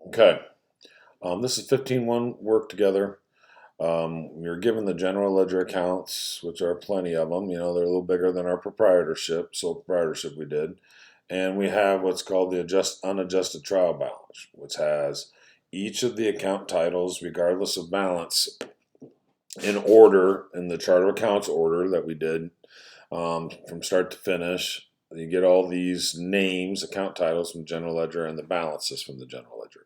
Okay, this is 15-1 work together. You're given the general ledger accounts, which are plenty of them. You know, they're a little bigger than our proprietorship, sole proprietorship we did. And we have what's called the unadjusted trial balance, which has each of the account titles, regardless of balance, in order, in the chart of accounts order that we did from start to finish. You get all these names, account titles from general ledger, and the balances from the general ledger.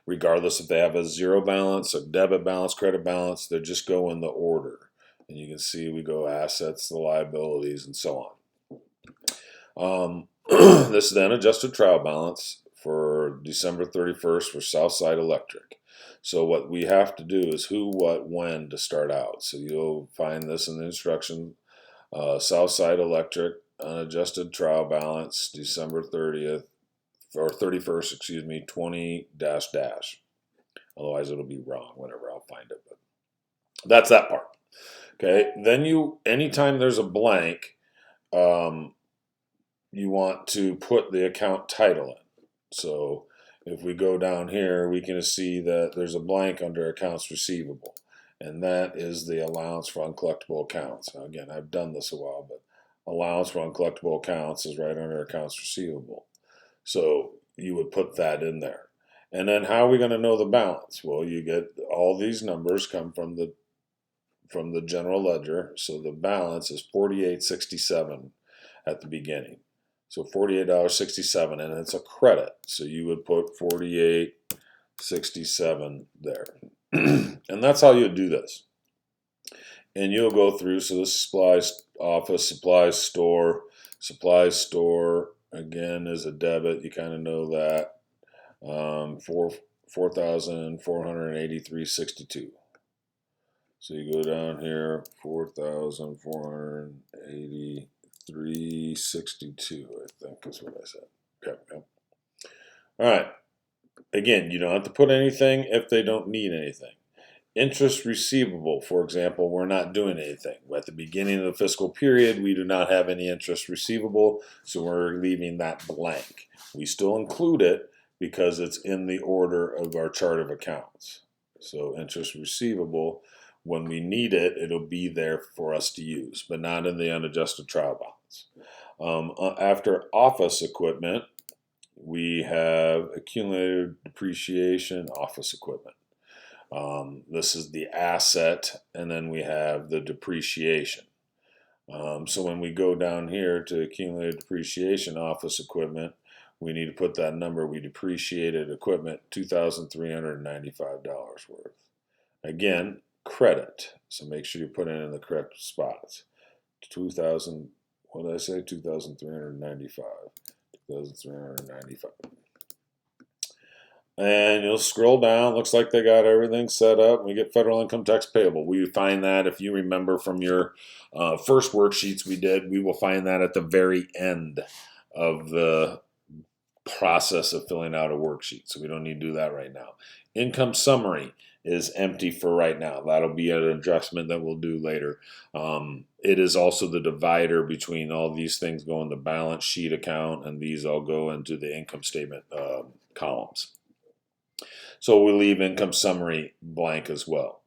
Regardless if they have a zero balance, a debit balance, credit balance, they just go in the order. And you can see we go assets, the liabilities, and so on. This is then adjusted trial balance for December 31st for Southside Electric. So what we have to do is who, what, when to start out. So you'll find this in the instruction. Southside Electric, unadjusted trial balance, December 30th, or 31st, excuse me, 20 dash dash. Otherwise, it'll be wrong whenever I'll find it. But that's that part. Okay. Then anytime there's a blank, you want to put the account title in. So if we go down here, we can see that there's a blank under accounts receivable. And that is the allowance for uncollectible accounts. Now, again, I've done this a while, but allowance for uncollectible accounts is right under accounts receivable. So you would put that in there. And then how are we going to know the balance? Well, you get all these numbers come from the general ledger. So the balance is $48.67 at the beginning. So $48.67, and it's a credit. So you would put $48.67 there. And that's how you do this. And you'll go through, so this supplies office, supplies store, again is a debit, you kind of know that. 4,483.62. So you go down here, 4,483.62, I think is what I said. Okay. All right. Again, you don't have to put anything if they don't need anything. Interest receivable, for example, we're not doing anything. At the beginning of the fiscal period, we do not have any interest receivable, so we're leaving that blank. We still include it because it's in the order of our chart of accounts. So interest receivable, when we need it, it'll be there for us to use, but not in the unadjusted trial balance. After office equipment, we have accumulated depreciation office equipment. This is the asset, and then we have the depreciation. So when we go down here to accumulated depreciation office equipment, we need to put that number. We depreciated equipment $2,395 worth. Again, credit. So make sure you put it in the correct spots. 2,000. What did I say? 2,395. 2,395. And you'll scroll down. Looks like they got everything set up. We get federal income tax payable. We find that, if you remember from your first worksheets we did, we will find that at the very end of the process of filling out a worksheet. So we don't need to do that right now. Income summary is empty for right now. That'll be an adjustment that we'll do later. It is also the divider between all these things go in the balance sheet account, and these all go into the income statement columns. So we'll leave income summary blank as well.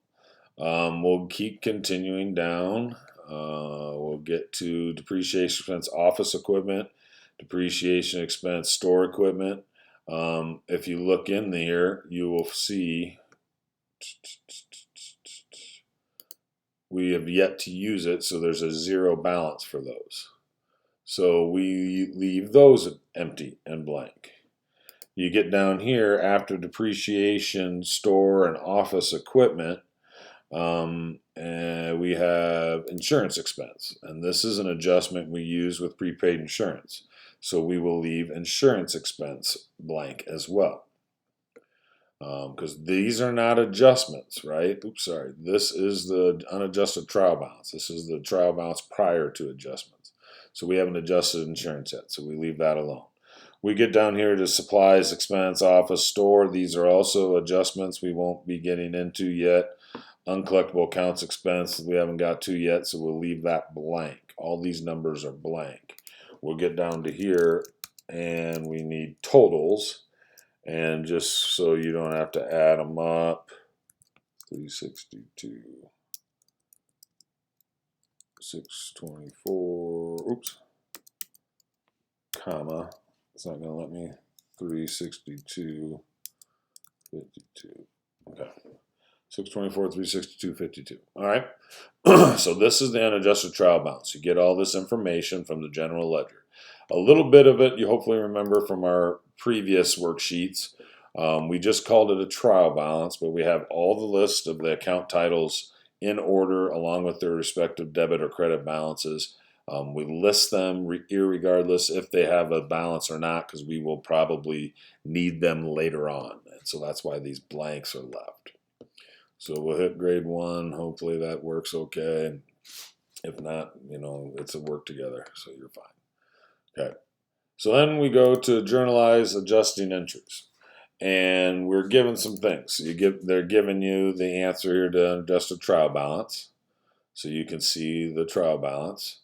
We'll keep continuing down. We'll get to depreciation expense office equipment, depreciation expense store equipment. If you look in there, you will see we have yet to use it, so there's a zero balance for those. So we leave those empty and blank. You get down here after depreciation, store, and office equipment, and we have insurance expense. And this is an adjustment we use with prepaid insurance. So we will leave insurance expense blank as well. Because these are not adjustments, right? Oops, sorry. This is the unadjusted trial balance. This is the trial balance prior to adjustments. So we haven't adjusted insurance yet, so we leave that alone. We get down here to supplies, expense, office, store. These are also adjustments we won't be getting into yet. Uncollectible accounts expense we haven't got to yet, so we'll leave that blank. All these numbers are blank. We'll get down to here, and we need totals. And just so you don't have to add them up, 362, 624, oops, comma, it's not going to let me, 362, 52. Okay. 624, 362, 52. All right. So this is the unadjusted trial balance. You get all this information from the general ledger. A little bit of it you hopefully remember from our previous worksheets. We just called it a trial balance, but we have all the list of the account titles in order along with their respective debit or credit balances. We list them irregardless if they have a balance or not, because we will probably need them later on. And so that's why these blanks are left. So we'll hit grade 1. Hopefully that works okay. If not, it's a work together, so you're fine. Okay. So then we go to journalize adjusting entries. And we're given some things. They're giving you the answer here to adjusted trial balance. So you can see the trial balance.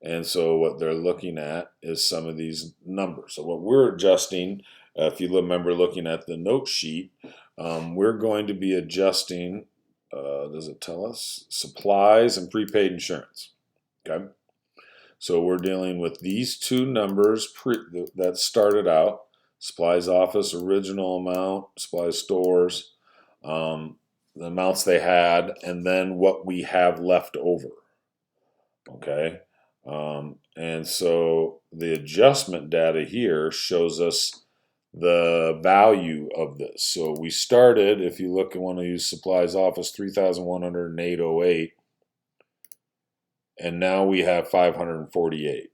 And so what they're looking at is some of these numbers. So what we're adjusting, if you remember looking at the note sheet, we're going to be adjusting, does it tell us? Supplies and prepaid insurance. Okay. So we're dealing with these two numbers that started out. Supplies office, original amount, supplies stores, the amounts they had, and then what we have left over. Okay. And so the adjustment data here shows us the value of this. So we started, if you look at one of these supplies office, 3,108.08, and now we have 548.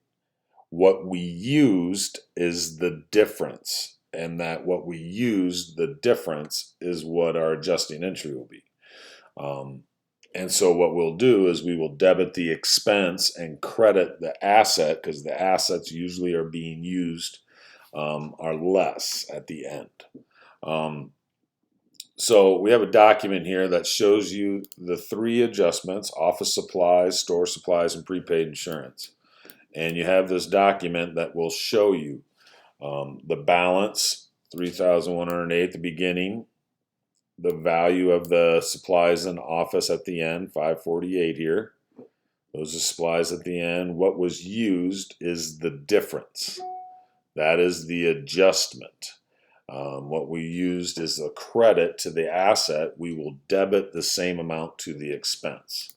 What we used is the difference, and that what we used, the difference, is what our adjusting entry will be. And so what we'll do is we will debit the expense and credit the asset, because the assets usually are being used are less at the end. So we have a document here that shows you the 3 adjustments: office supplies, store supplies, and prepaid insurance. And you have this document that will show you the balance, 3,108 at the beginning, the value of the supplies in office at the end, 548 here. Those are supplies at the end. What was used is the difference. That is the adjustment. What we used is a credit to the asset. We will debit the same amount to the expense.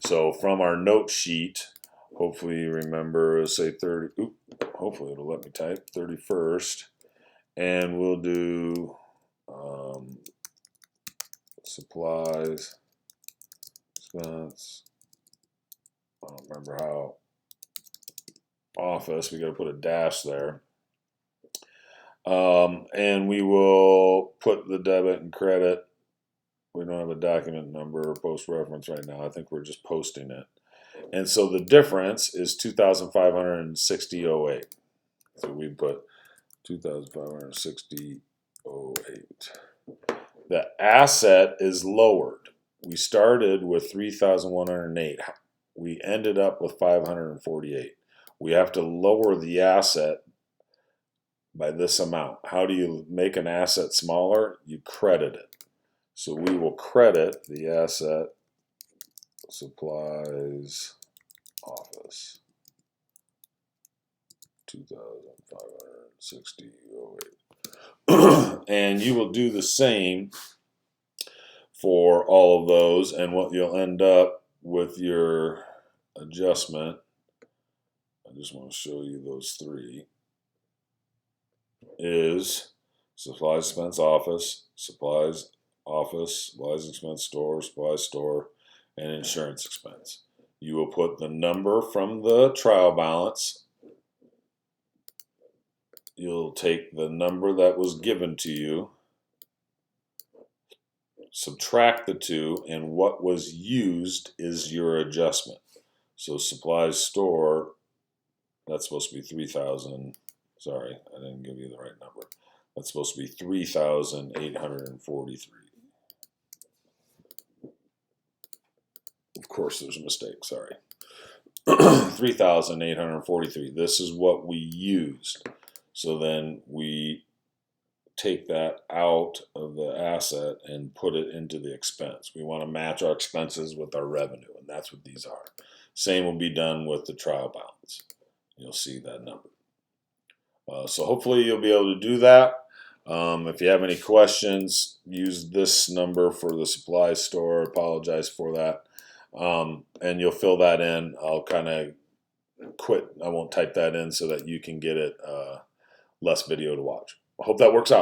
So from our note sheet, hopefully you remember, say 30, hopefully it'll let me type, 31st, and we'll do supplies, expense, I don't remember how, office, we got to put a dash there. And we will put the debit and credit. We don't have a document number or post reference right now. I think we're just posting it. And so the difference is 2,560.08. So we put 2,560.08. The asset is lowered. We started with 3,108. We ended up with 548. We have to lower the asset by this amount. How do you make an asset smaller? You credit it. So we will credit the asset supplies office 2,560.08. And you will do the same for all of those, and what you'll end up with your adjustment, I just want to show you those 3, is supplies expense office, supplies expense store, supplies store, and insurance expense. You will put the number from the trial balance. You'll take the number that was given to you, subtract the 2, and what was used is your adjustment. So supplies store, that's supposed to be 3,000. Sorry, I didn't give you the right number. That's supposed to be 3,843. Of course, there's a mistake. Sorry. 3,843. This is what we used. So then we take that out of the asset and put it into the expense. We want to match our expenses with our revenue, and that's what these are. Same will be done with the trial balance. You'll see that number. So hopefully you'll be able to do that. If you have any questions, use this number for the supply store. Apologize for that. And you'll fill that in. I'll kind of quit. I won't type that in so that you can get it less video to watch. I hope that works out.